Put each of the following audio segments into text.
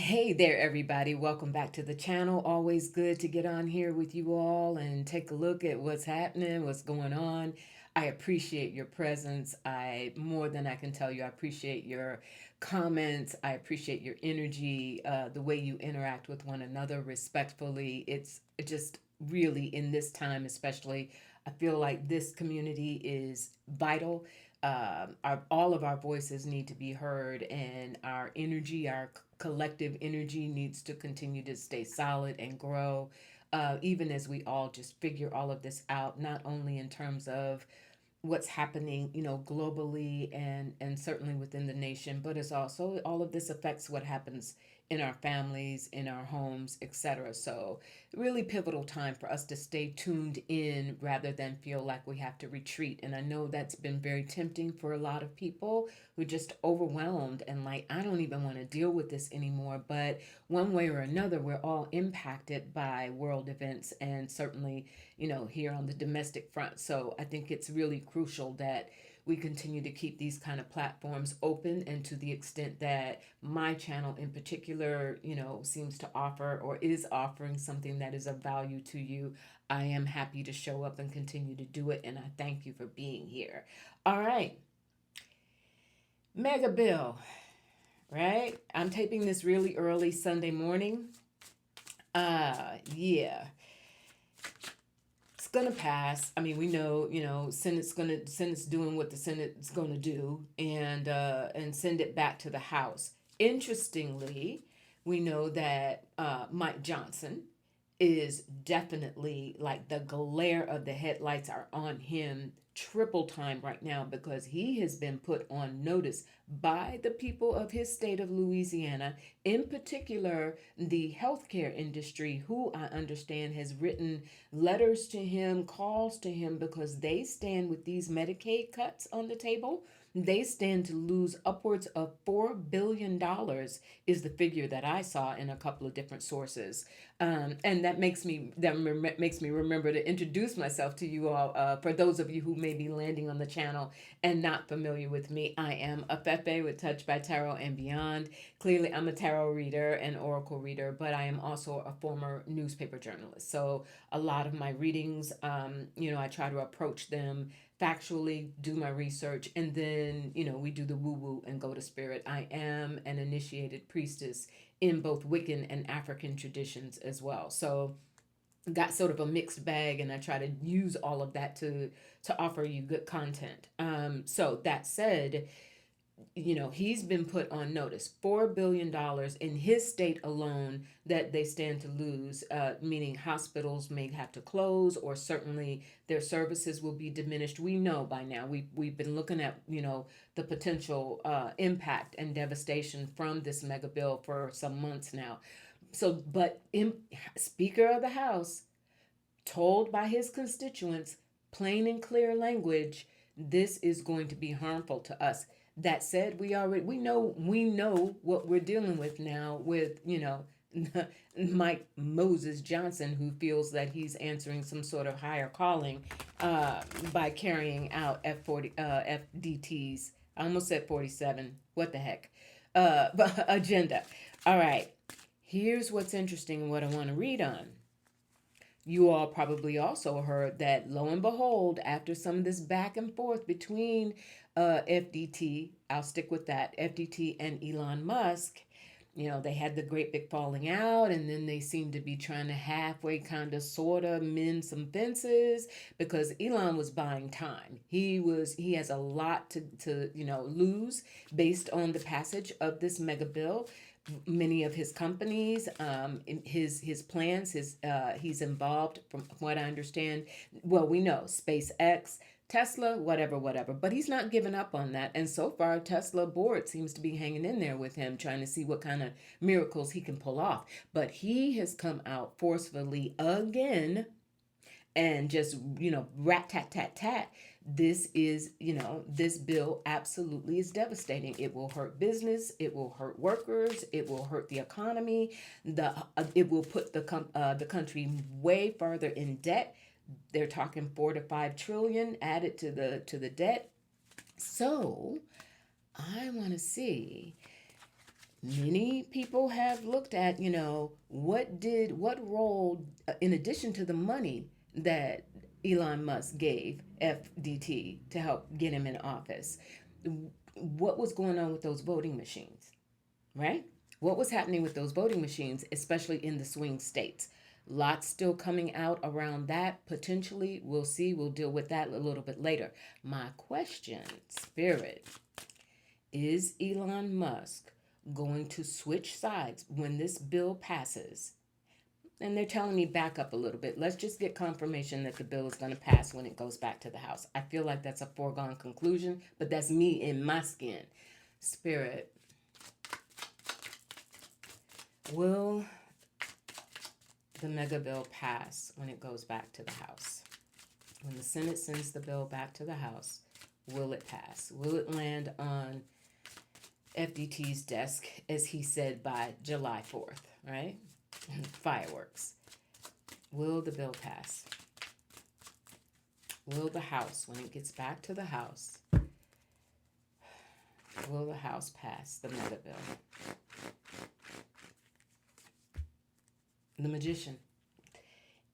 Hey there, everybody. Welcome back to the channel. Always good to get on here with you all and take a look at what's happening, what's going on. I appreciate your presence. More than I can tell you, I appreciate your comments. I appreciate your energy, the way you interact with one another respectfully. It's just really in this time, especially, I feel like this community is vital. All of our voices need to be heard, and our energy, our collective energy, needs to continue to stay solid and grow. Even as we all just figure all of this out, not only in terms of what's happening, globally and certainly within the nation, but it's also all of this affects what happens in our families, in our homes, etc. So really pivotal time for us to stay tuned in rather than feel like we have to retreat. And I know that's been very tempting for a lot of people who are just overwhelmed and like, I don't even want to deal with this anymore. But one way or another, we're all impacted by world events, and certainly here on the domestic front. So I think it's really crucial that we continue to keep these kind of platforms open, and to the extent that my channel in particular, seems to offer or is offering something that is of value to you, I am happy to show up and continue to do it. And I thank you for being here. All right. Megabill, right? I'm taping this really early Sunday morning. Yeah, it's gonna pass. I mean, we know, Senate's doing what the Senate's gonna do, and send it back to the House. Interestingly, we know that Mike Johnson is definitely like the glare of the headlights are on him triple time right now, because he has been put on notice by the people of his state of Louisiana, in particular the healthcare industry, who I understand has written letters to him, calls to him, because they stand with these Medicaid cuts on the table. They stand to lose upwards of $4 billion, is the figure that I saw in a couple of different sources. And makes me remember to introduce myself to you all. For those of you who may be landing on the channel and not familiar with me, I am Afefe with Touch by Tarot and Beyond. Clearly, I'm a tarot reader and oracle reader, but I am also a former newspaper journalist. So a lot of my readings, I try to approach them factually, do my research, and then, we do the woo woo and go to spirit. I am an initiated priestess in both Wiccan and African traditions as well. So got sort of a mixed bag, and I try to use all of that to offer you good content. So that said, he's been put on notice. $4 billion in his state alone that they stand to lose, meaning hospitals may have to close, or certainly their services will be diminished. We know by now. We've been looking at the potential impact and devastation from this mega bill for some months now. So, but Speaker of the House told by his constituents, plain and clear language, this is going to be harmful to us. That said, we know what we're dealing with now with Mike Moses Johnson, who feels that he's answering some sort of higher calling by carrying out FDTs. I almost said 47. What the heck? Agenda. All right. Here's what's interesting, what I want to read on. You all probably also heard that, lo and behold, after some of this back and forth between FDT, I'll stick with that, FDT and Elon Musk, they had the great big falling out, and then they seemed to be trying to halfway kind of sort of mend some fences, because Elon was buying time. He has a lot to lose based on the passage of this mega bill. Many of his companies, in his plans, he's involved, from what I understand. Well, we know SpaceX, Tesla, whatever, but he's not giving up on that. And so far, Tesla board seems to be hanging in there with him, trying to see what kind of miracles he can pull off. But he has come out forcefully again and just, rat tat tat tat. This bill absolutely is devastating. It will hurt business, it will hurt workers, it will hurt the economy. It will put the country way farther in debt. They're talking 4 to 5 trillion added to the debt. So I want to see, Many people have looked at, what role, in addition to the money that Elon Musk gave FDT to help get him in office, what was going on with those voting machines, right? What was happening with those voting machines, especially in the swing states? Lots still coming out around that potentially. We'll see. We'll deal with that a little bit later. My question, Spirit, is Elon Musk going to switch sides when this bill passes? And they're telling me back up a little bit. Let's just get confirmation that the bill is going to pass when it goes back to the House. I feel like that's a foregone conclusion, but that's me in my skin. Spirit, will the Megabill pass when it goes back to the House? When the Senate sends the bill back to the House, will it pass? Will it land on FDT's desk, as he said, by July 4th, right? Fireworks. Will the bill pass? Will the House, when it gets back to the House, will the House pass the mega bill? The Magician.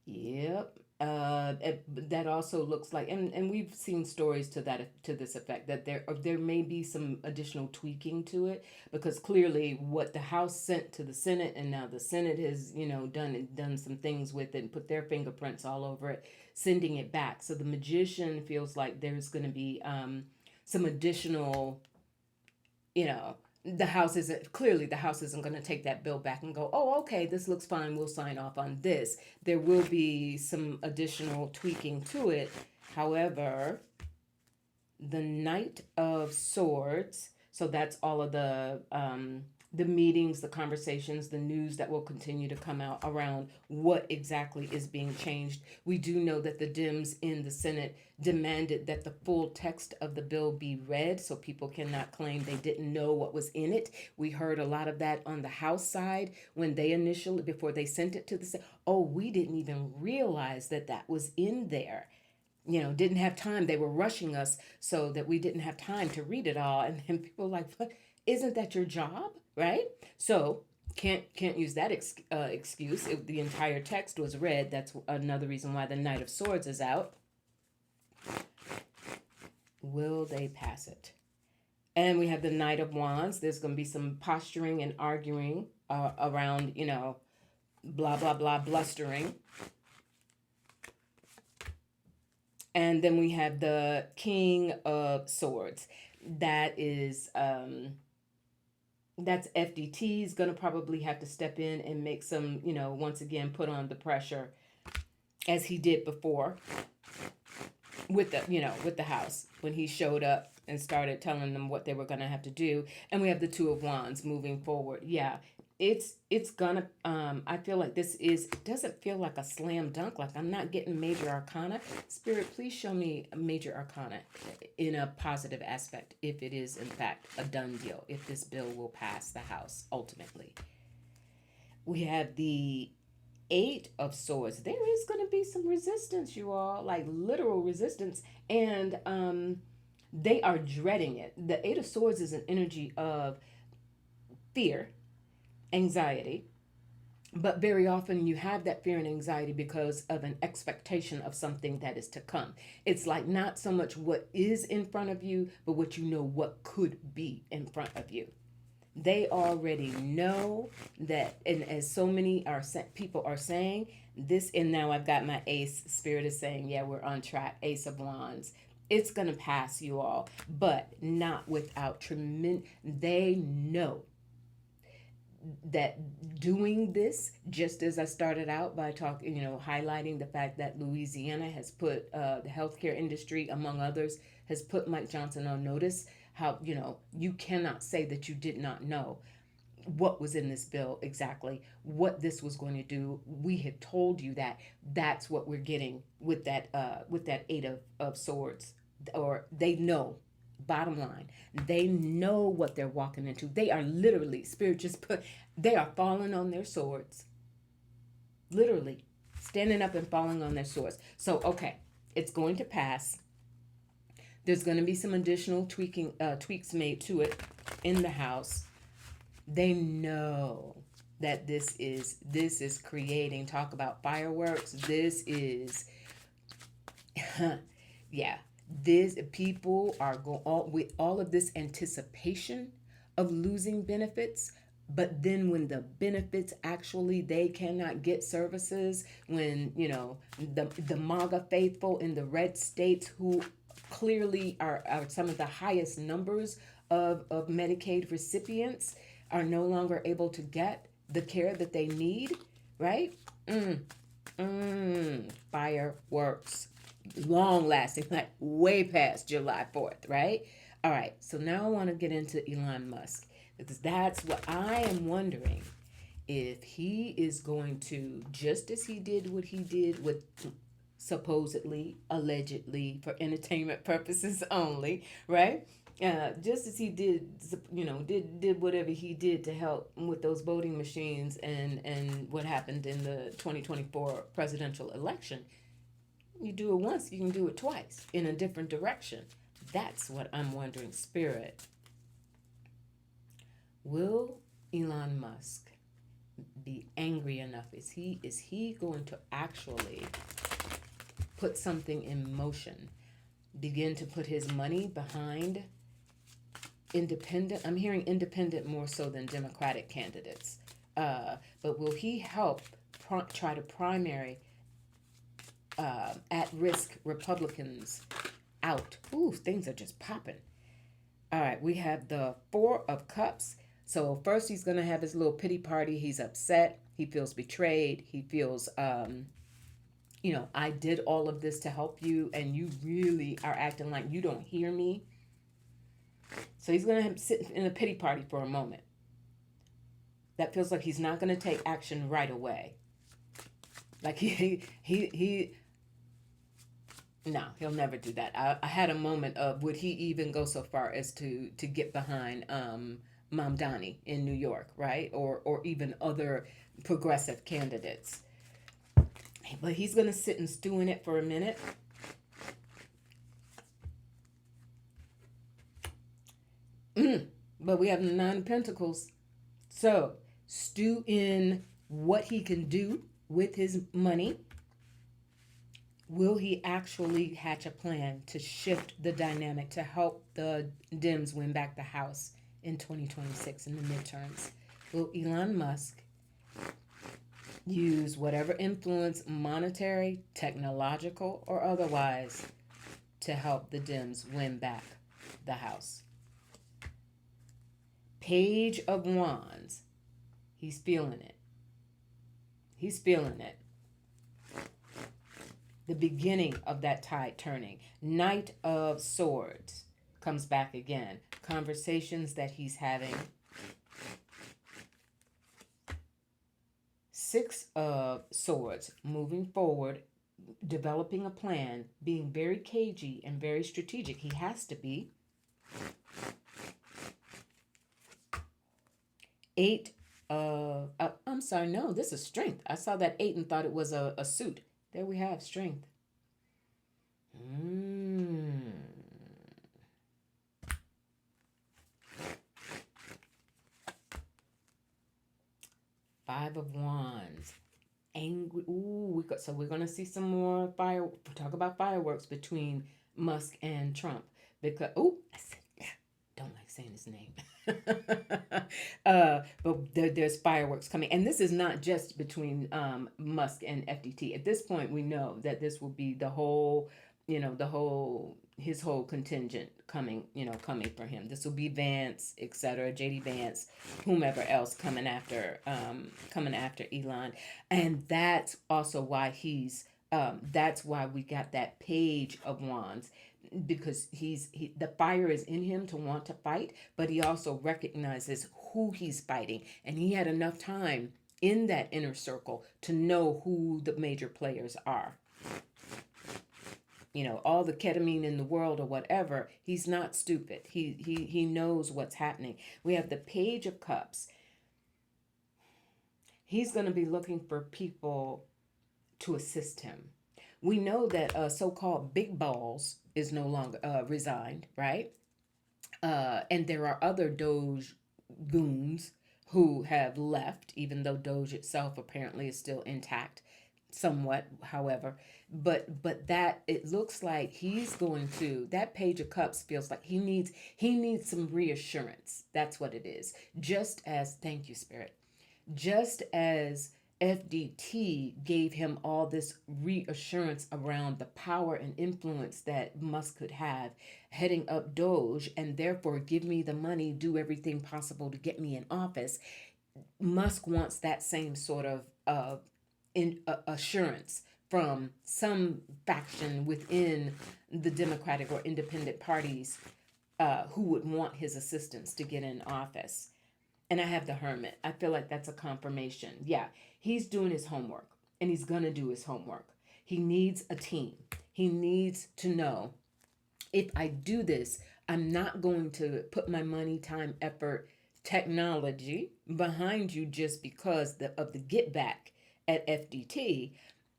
Yep. That also looks like, and we've seen stories to this effect, that there may be some additional tweaking to it, because clearly what the House sent to the Senate, and now the Senate has done some things with it and put their fingerprints all over it, sending it back. So the Magician feels like there's going to be some additional, the House isn't going to take that bill back and go, oh, okay, this looks fine, we'll sign off on this. There will be some additional tweaking to it. However, the Knight of Swords, so that's all of the meetings, the conversations, the news that will continue to come out around what exactly is being changed. We do know that the Dems in the Senate demanded that the full text of the bill be read, so people cannot claim they didn't know what was in it. We heard a lot of that on the House side when they initially, before they sent it to the Senate. Oh, we didn't even realize that was in there. Didn't have time. They were rushing us so that we didn't have time to read it all. And then people were like, what? Isn't that your job? Right? So can't use that excuse. The entire text was read. That's another reason why the Knight of Swords is out. Will they pass it? And we have the Knight of Wands. There's going to be some posturing and arguing around, blah, blah, blah, blustering. And then we have the King of Swords. That is, that's FDT's going to probably have to step in and make some, once again, put on the pressure as he did before with the House, when he showed up and started telling them what they were going to have to do. And we have the Two of Wands moving forward. Yeah, it's gonna, I feel like it doesn't feel like a slam dunk. Like, I'm not getting major arcana. Spirit, please show me a major arcana in a positive aspect, if it is in fact a done deal, if this bill will pass the House ultimately. We have the Eight of Swords. There is going to be some resistance, you all, like literal resistance, and they are dreading it. The Eight of Swords is an energy of fear, anxiety, but very often you have that fear and anxiety because of an expectation of something that is to come. It's like not so much what is in front of you, but what what could be in front of you. They already know that, and as so many people are saying this, and now I've got my ace. Spirit is saying, yeah, we're on track. Ace of Wands. It's going to pass, you all, but not without tremendous. They know that doing this, just as I started out by talking, highlighting the fact that Louisiana has put the healthcare industry, among others, has put Mike Johnson on notice. How, you cannot say that you did not know what was in this bill exactly, what this was going to do. We had told you that. That's what we're getting with that Eight of Swords. Or they know, bottom line, they know what they're walking into. They are literally, Spirit just they are falling on their swords. Literally standing up and falling on their swords. So, okay, it's going to pass. There's going to be some additional tweaks made to it in the House. They know that this is creating, talk about fireworks. This is yeah, this people are going all with all of this anticipation of losing benefits, but then when the benefits actually they cannot get services, when the MAGA faithful in the red states who clearly are some of the highest numbers of Medicaid recipients are no longer able to get the care that they need, right? Mm, Fireworks, long lasting, like way past July 4th, right? All right, so now I want to get into Elon Musk because that's what I am wondering, if he is going to, just as he did what he did with supposedly, allegedly, for entertainment purposes only, right? Just as he did, did whatever he did to help with those voting machines and what happened in the 2024 presidential election. You do it once, you can do it twice in a different direction. That's what I'm wondering, Spirit. Will Elon Musk be angry enough? Is he going to actually put something in motion? Begin to put his money behind independent? I'm hearing independent more so than Democratic candidates. But will he help try to primary at-risk Republicans out? Ooh, things are just popping. All right, we have the Four of Cups. So first he's going to have his little pity party. He's upset. He feels betrayed. He feels, I did all of this to help you, and you really are acting like you don't hear me. So he's going to sit in a pity party for a moment. That feels like he's not going to take action right away. Like no, he'll never do that. I had a moment of, would he even go so far as to get behind Mamdani in New York, right? Or even other progressive candidates. But he's going to sit and stew in it for a minute. But we have the Nine of Pentacles. So stew in what he can do with his money. Will he actually hatch a plan to shift the dynamic to help the Dems win back the House in 2026 in the midterms? Will Elon Musk use whatever influence, monetary, technological, or otherwise, to help the Dems win back the House? Page of Wands. He's feeling it. He's feeling it. The beginning of that tide turning. Knight of Swords comes back again. Conversations that he's having. Six of Swords, moving forward, developing a plan, being very cagey and very strategic. He has to be. Eight of, I'm sorry, no, this is Strength. I saw that 8 and thought it was a suit. There we have Strength. Five of Wands. Angry. Ooh, so we're going to see some more talk about fireworks between Musk and Trump. Because, I said, don't like saying his name. But there's fireworks coming. And this is not just between Musk and FDT. At this point, we know that this will be the whole, his whole contingent coming for him. This will be Vance, etc., JD Vance, whomever else coming after Elon. And that's also why that's why we got that Page of Wands, because the fire is in him to want to fight, but he also recognizes who he's fighting, and he had enough time in that inner circle to know who the major players are. All the ketamine in the world or whatever, he's not stupid. He knows what's happening. We have the Page of Cups. He's going to be looking for people to assist him. We know that so-called Big Balls is no longer resigned, right? And there are other Doge goons who have left, even though Doge itself apparently is still intact, somewhat, however. But that it looks like he's going to that Page of Cups feels like he needs some reassurance. That's what it is. Just as thank you, Spirit. Just as FDT gave him all this reassurance around the power and influence that Musk could have heading up Doge, and therefore give me the money, do everything possible to get me in office. Musk wants that same sort of assurance from some faction within the Democratic or Independent parties who would want his assistance to get in office. And I have the Hermit. I feel like that's a confirmation. Yeah, he's doing his homework, and he's going to do his homework. He needs a team. He needs to know, if I do this, I'm not going to put my money, time, effort, technology behind you just because of the get back at FDT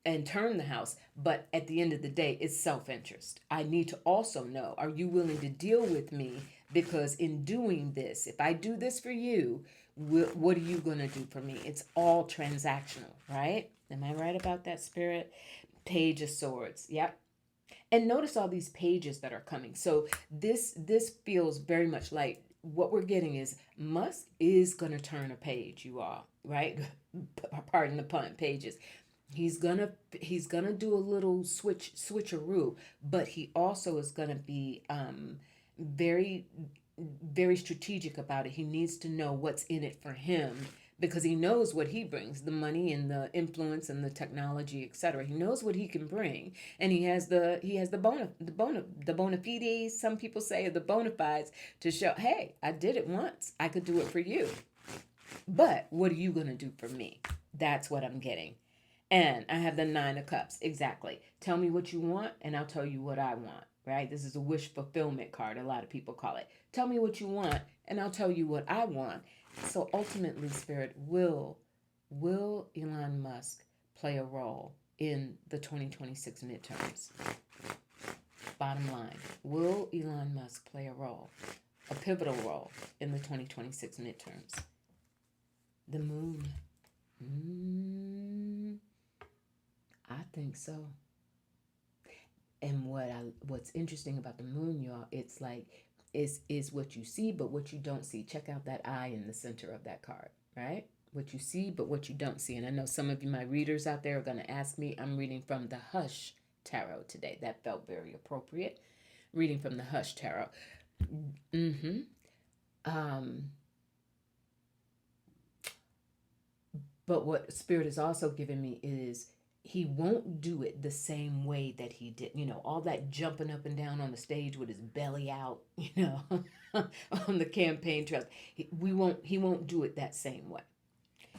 and turn the house. But at the end of the day, it's self interest. I need to also know, are you willing to deal with me? Because in doing this, if I do this for you, what are you going to do for me? It's all transactional, right? Am I right about that, Spirit? Page of Swords. Yep. And notice all these pages that are coming. So this feels very much like what we're getting is Musk is going to turn a page, you all, right? Pardon the pun, pages. He's gonna do a little switcheroo, but he also is gonna be very very strategic about it. He needs to know what's in it for him because he knows what he brings, the money and the influence and the technology, etc. He knows what he can bring, and he has the bona fides. Some people say the bona fides to show, hey, I did it once. I could do it for you. But what are you gonna do for me? That's what I'm getting. And I have the Nine of Cups. Exactly. Tell me what you want, and I'll tell you what I want. Right? This is a wish fulfillment card. A lot of people call it. Tell me what you want, and I'll tell you what I want. So ultimately, Spirit, will Elon Musk play a role in the 2026 midterms? Bottom line, will Elon Musk play a pivotal role in the 2026 midterms? The moon. I think so. And what's interesting about the moon, y'all, it's like is what you see, but what you don't see. Check out that eye in the center of that card, right? What you see, but what you don't see. And I know some of you, my readers out there, are going to ask me. I'm reading from the Hush Tarot today. That felt very appropriate. Reading from the Hush Tarot. But what Spirit is also giving me is he won't do it the same way that he did. All that jumping up and down on the stage with his belly out, on the campaign trail. He won't do it that same way.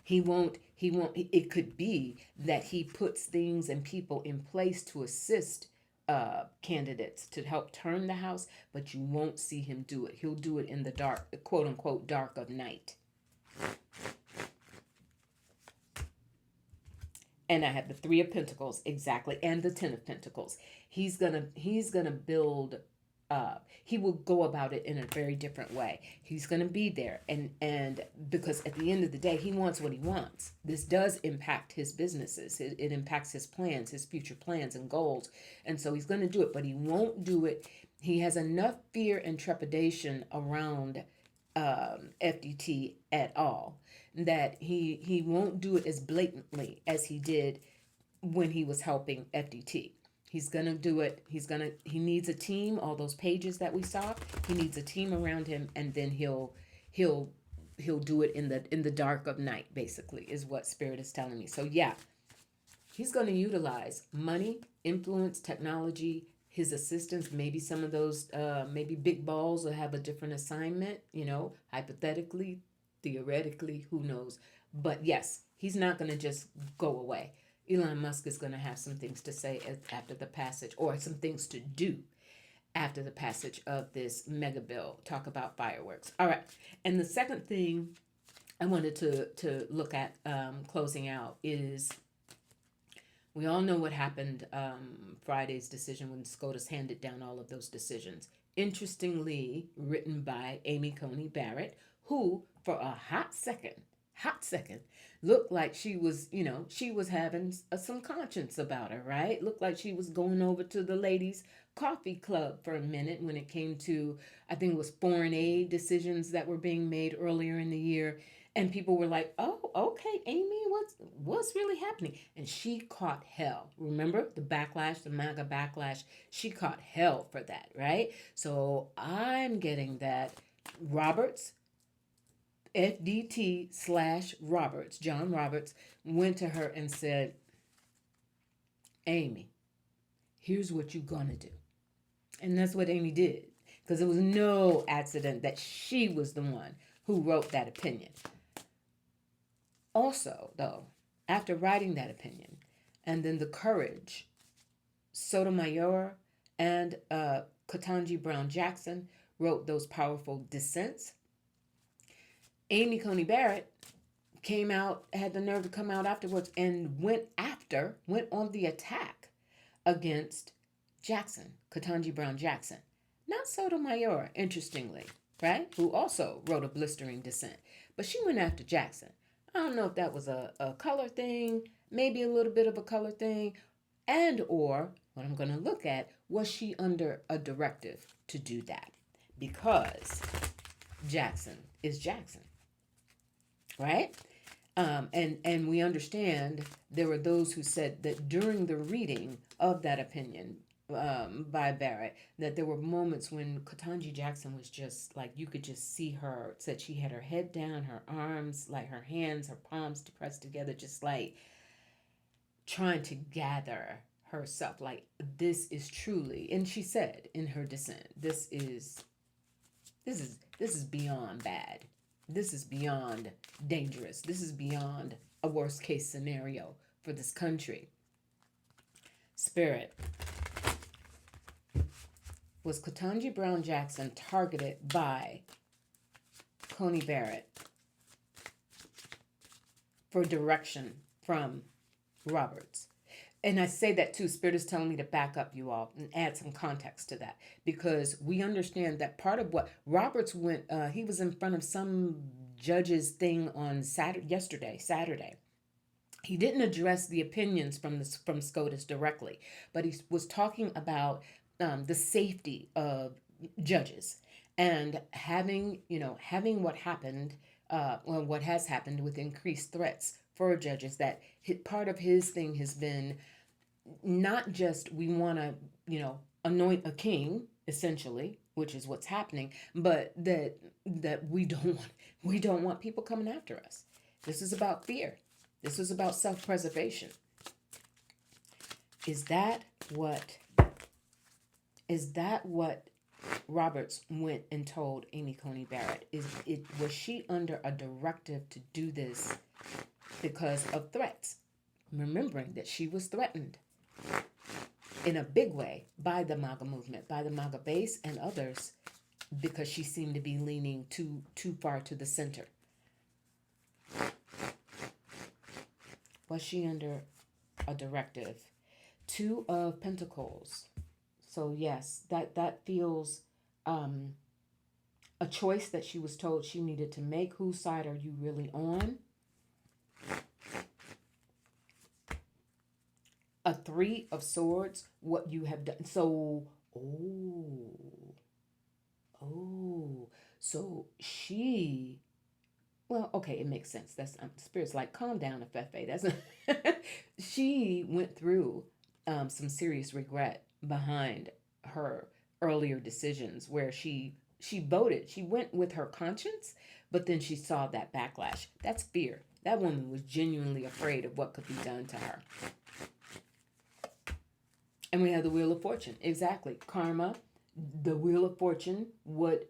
He won't, it could be that he puts things and people in place to assist candidates to help turn the house, but you won't see him do it. He'll do it in the dark, quote unquote, dark of night. And I have the Three of Pentacles, exactly, and the Ten of Pentacles. He's gonna build. He will go about it in a very different way. He's gonna be there, and because at the end of the day, he wants what he wants. This does impact his businesses. It impacts his plans, his future plans and goals, and so he's gonna do it. But he won't do it. He has enough fear and trepidation around FDT at all that he won't do it as blatantly as he did when he was helping FDT. He's gonna do it. He needs a team. All those pages that we saw, he needs a team around him, and then he'll do it in the dark of night. Basically, is what Spirit is telling me. So yeah, he's gonna utilize money, influence, technology, his assistants. Maybe some of those, maybe big balls will have a different assignment. Hypothetically, theoretically, who knows? But yes, he's not gonna just go away. Elon Musk is going to have some things to say after the passage, or some things to do after the passage of this Megabill. Talk about fireworks. All right. And the second thing I wanted to look at closing out is, we all know what happened Friday's decision when Scotus handed down all of those decisions. Interestingly, written by Amy Coney Barrett, who, for a hot second, looked like she was having some conscience about her, right? Looked like she was going over to the ladies' coffee club for a minute when it came to, I think it was foreign aid decisions that were being made earlier in the year. And people were like, "Oh, okay, Amy, what's really happening?" And she caught hell. Remember the backlash, the MAGA backlash? She caught hell for that, right? So I'm getting that Roberts, FDT/Roberts, John Roberts, went to her and said, "Amy, here's what you're gonna do." And that's what Amy did. Because it was no accident that she was the one who wrote that opinion. Also, though, after writing that opinion, and then the courage, Sotomayor and Ketanji Brown Jackson wrote those powerful dissents. Amy Coney Barrett came out, had the nerve to come out afterwards and went on the attack against Jackson, Ketanji Brown Jackson. Not Sotomayor, interestingly, right? Who also wrote a blistering dissent. But she went after Jackson. I don't know if that was a color thing, maybe a little bit of a color thing, and or what I'm going to look at, was she under a directive to do that? Because Jackson is Jackson, right? And we understand there were those who said that during the reading of that opinion by Barrett, that there were moments when Ketanji Jackson was just like, you could just see her, said she had her head down, her arms, like her hands, her palms pressed together, just like trying to gather herself. Like, this is truly, and she said in her dissent, this is beyond bad. This is beyond dangerous. This is beyond a worst case scenario for this country. Spirit. Was Ketanji Brown Jackson targeted by Coney Barrett for direction from Roberts? And I say that too, Spirit is telling me to back up, you all, and add some context to that. Because we understand that part of what Roberts went, he was in front of some judge's thing on Saturday. He didn't address the opinions from Scotus directly, but he was talking about the safety of judges and having what happened, what has happened with increased threats for judges. That part of his thing has been not just we want to, anoint a king, essentially, which is what's happening, but that we don't want people coming after us. This is about fear. This is about self-preservation. Is that what Roberts went and told Amy Coney Barrett? Was she under a directive to do this because of threats? Remembering that she was threatened in a big way by the MAGA movement, by the MAGA base and others, because she seemed to be leaning too far to the center. Was she under a directive? Two of Pentacles. So yes, that feels a choice that she was told she needed to make. Whose side are you really on? A Three of Swords, what you have done. So, so she, well, okay, it makes sense. That's Spirit's like, calm down, Afefe. That's she went through some serious regret behind her earlier decisions where she voted. She went with her conscience, but then she saw that backlash. That's fear. That woman was genuinely afraid of what could be done to her. And we have the Wheel of Fortune. Exactly. Karma, the Wheel of Fortune, what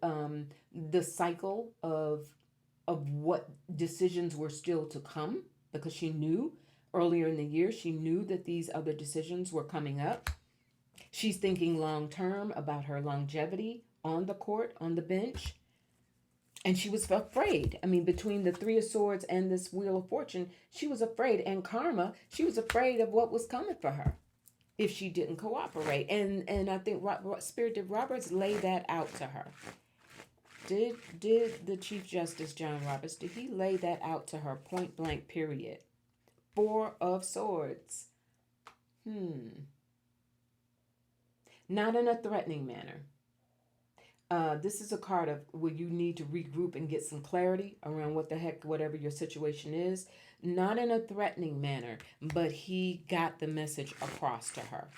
the cycle of what decisions were still to come, because she knew earlier in the year, she knew that these other decisions were coming up. She's thinking long term about her longevity on the court, on the bench. And she was afraid. I mean, between the Three of Swords and this Wheel of Fortune, she was afraid. And Karma, she was afraid of what was coming for her if she didn't cooperate. And I think Spirit did Roberts lay that out to her. Did the Chief Justice John Roberts, did he lay that out to her point blank, period? Four of Swords. Hmm. Not in a threatening manner. This is a card of where you need to regroup and get some clarity around what the heck, whatever your situation is. Not in a threatening manner, but he got the message across to her.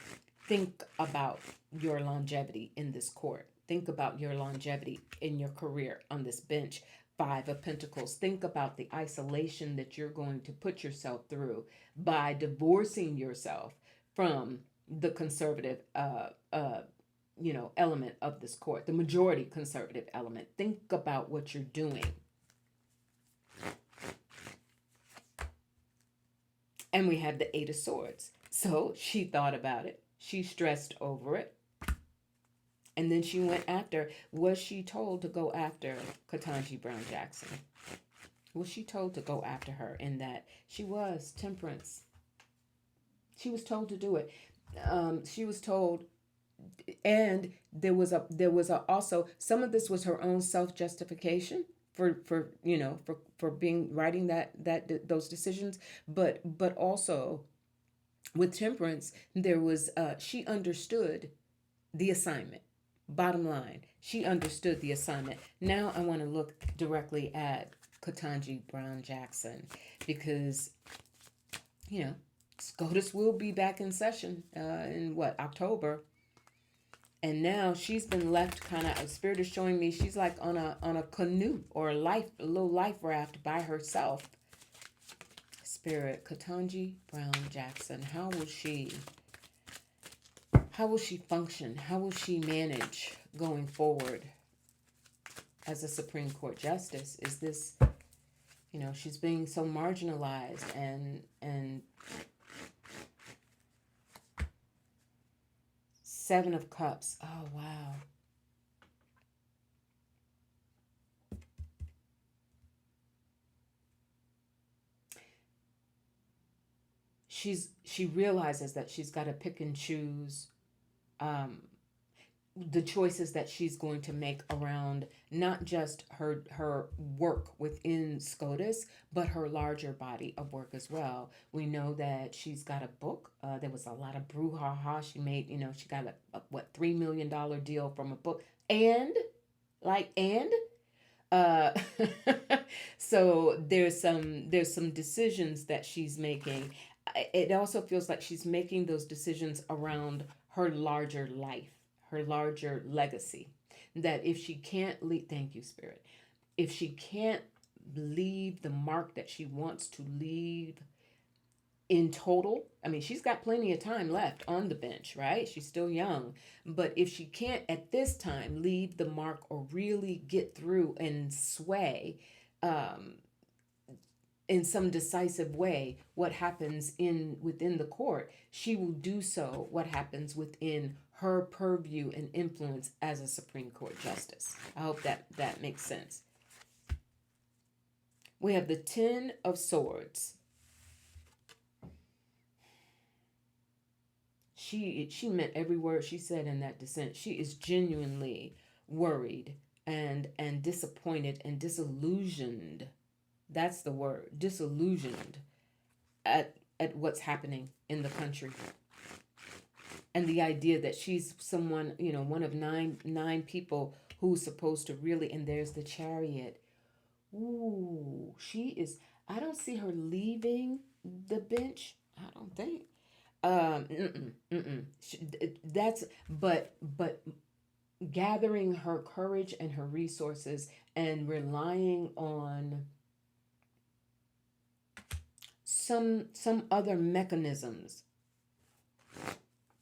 Think about your longevity in this court. Think about your longevity in your career on this bench. Five of Pentacles. Think about the isolation that you're going to put yourself through by divorcing yourself from the conservative element of this court, the majority conservative element. Think about what you're doing. And we have the Eight of Swords. So she thought about it. She stressed over it. And then she went after. Was she told to go after Ketanji Brown Jackson? Was she told to go after her in that? She was. Temperance. She was told to do it. She was told, and there was a also, some of this was her own self-justification for being writing those decisions, but also with Temperance, there was she understood the assignment. Bottom line, she understood the assignment. Now I want to look directly at Ketanji Brown Jackson, because Scotus will be back in session in October. And now she's been left kind of, Spirit is showing me she's like on a canoe or a little life raft by herself. Spirit, Ketanji Brown Jackson, how will she function? How will she manage going forward as a Supreme Court Justice? Is this, she's being so marginalized and Seven of Cups. Oh, wow. She realizes that she's got to pick and choose the choices that she's going to make around not just her work within Scotus, but her larger body of work as well. We know that she's got a book. There was a lot of brouhaha. She made, she got a $3 million deal from a book. Uh, so there's some decisions that she's making. It also feels like she's making those decisions around her larger life, her larger legacy. That if she can't leave, thank you, Spirit. If she can't leave the mark that she wants to leave in total, I mean, she's got plenty of time left on the bench, right? She's still young. But if she can't at this time leave the mark or really get through and sway in some decisive way what happens within the court, she will do so what happens within her purview and influence as a Supreme Court Justice. I hope that makes sense. We have the Ten of Swords. She meant every word she said in that dissent. She is genuinely worried and disappointed and disillusioned. That's the word, disillusioned at what's happening in the country. And the idea that she's someone, one of nine people who's supposed to really, and there's the Chariot. Ooh, she is, I don't see her leaving the bench. I don't think. That's, but gathering her courage and her resources and relying on some other mechanisms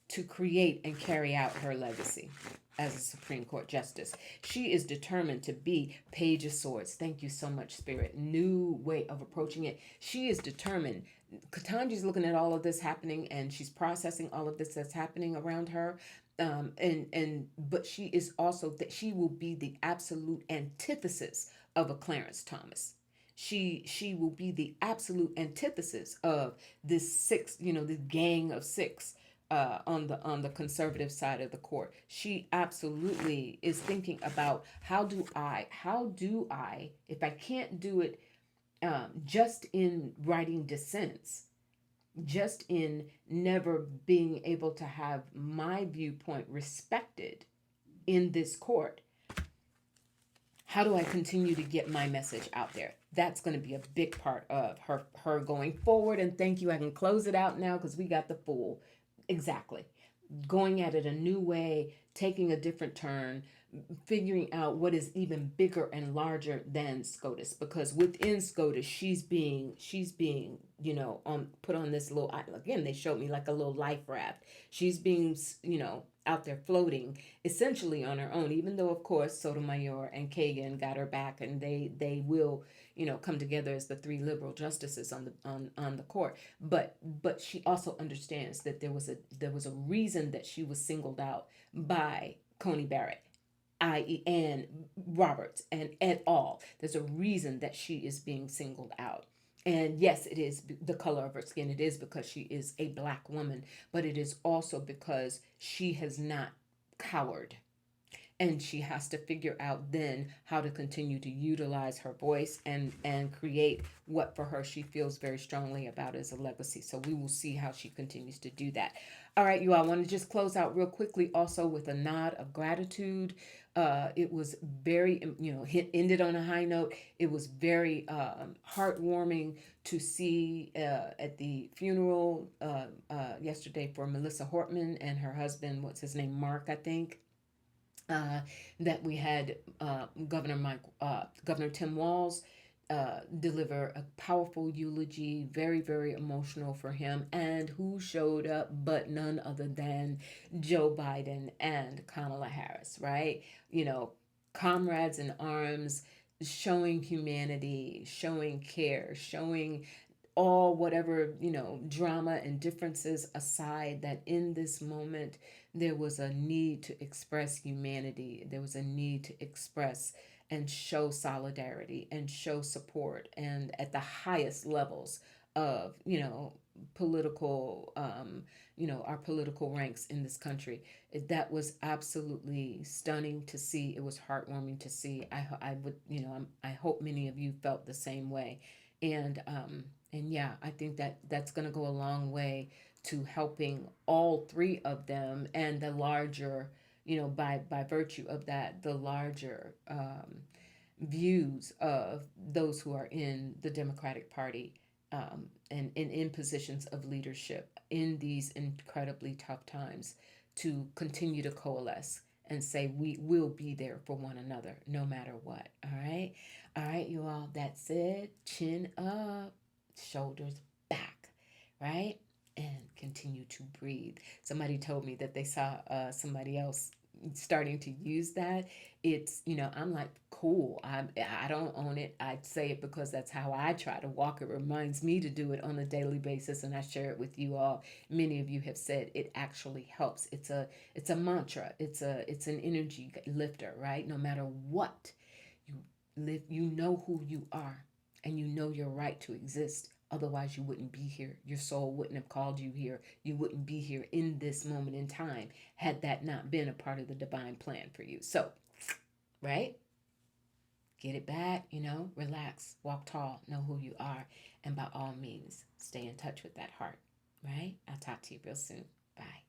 to create and carry out her legacy as a Supreme Court Justice. She is determined to be Page of Swords. Thank you so much, Spirit. New way of approaching it. She is determined. Ketanji's looking at all of this happening and she's processing all of this that's happening around her. But she is also that she will be the absolute antithesis of a Clarence Thomas. She will be the absolute antithesis of this six, the gang of six on the conservative side of the court. She absolutely is thinking about how do I, if I can't do it just in writing dissents, just in never being able to have my viewpoint respected in this court, how do I continue to get my message out there? That's going to be a big part of her going forward. And thank you. I can close it out now because we got the full. Exactly. Going at it a new way, taking a different turn, figuring out what is even bigger and larger than Scotus, because within Scotus she's being put on this little, again, they showed me like a little life raft. She's being out there floating essentially on her own, even though of course Sotomayor and Kagan got her back, and they will come together as the three liberal justices on the court. But she also understands that there was a reason that she was singled out by Coney Barrett, i.e., and Roberts and et al. There's a reason that she is being singled out. And yes, it is the color of her skin. It is because she is a black woman, but it is also because she has not cowered, and she has to figure out then how to continue to utilize her voice and create what for her she feels very strongly about as a legacy. So we will see how she continues to do that. All right, you all, I want to just close out real quickly also with a nod of gratitude. It was very, ended on a high note. It was very heartwarming to see at the funeral yesterday for Melissa Hortman and her husband, what's his name, Mark, I think, that we had Governor Tim Walz deliver a powerful eulogy, very, very emotional for him. And who showed up but none other than Joe Biden and Kamala Harris, right? Comrades in arms, showing humanity, showing care, showing all whatever drama and differences aside, that in this moment there was a need to express humanity. There was a need to express and show solidarity and show support, and at the highest levels of political our political ranks in this country. That was absolutely stunning to see. It was heartwarming to see. I would I hope many of you felt the same way. And yeah, I think that's going to go a long way to helping all three of them, and the larger, by virtue of that, the larger views of those who are in the Democratic Party, and in positions of leadership in these incredibly tough times, to continue to coalesce and say we will be there for one another no matter what. All right, you all, that's it. Chin up, shoulders back, right? And continue to breathe. Somebody told me that they saw somebody else starting to use that. It's, I'm like, cool. I don't own it. I say it because that's how I try to walk. It reminds me to do it on a daily basis, and I share it with you all. Many of you have said it actually helps. It's a mantra. It's an energy lifter, right? No matter what you live, you know who you are, and you know your right to exist. Otherwise, you wouldn't be here. Your soul wouldn't have called you here. You wouldn't be here in this moment in time had that not been a part of the divine plan for you. So, right? Get it back, relax, walk tall, know who you are, and by all means, stay in touch with that heart, right? I'll talk to you real soon. Bye.